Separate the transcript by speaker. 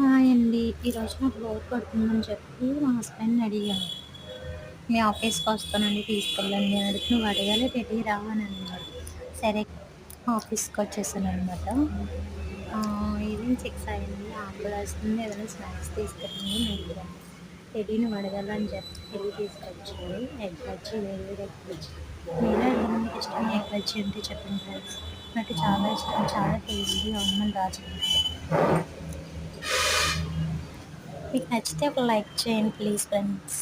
Speaker 1: Hi అండి. ఈరోజు నాకు బోర్ కొడుతుందని చెప్పి మా హస్బెండ్‌ని అడిగాను. "మీ ఆఫీస్‌కొస్తానండి తీసుకెళ్ళండి" అని అడిగితే, "నువ్వు అడగాలి రెడీ రా" అని అన్నాడు. సరే ఆఫీస్‌కొచ్చేసాననమాట. ఈవినింగ్ 6 అయింది. ఆకలేస్తుంది. ఏదైనా స్నాక్స్ తీసుకురండి మీరు కూడా. రెడీ నువ్వు అడగాలి అని చెప్పి రెడీ తీసుకొచ్చాడు. ఎగ్ బజ్జీ వేడి వేడి ఎగ్ బజ్జీ. మీరే అడగండి మీకు ఇష్టమైన ఎగ్ బజ్జీ అంటే చెప్పండి ఫ్రెండ్స్. నాకు చాలా ఇష్టం. చాలా టేస్టీగా ఉందని చెప్పారు. మీకు నచ్చితే ఒక లైక్ చేయండి ప్లీజ్ ఫ్రెండ్స్.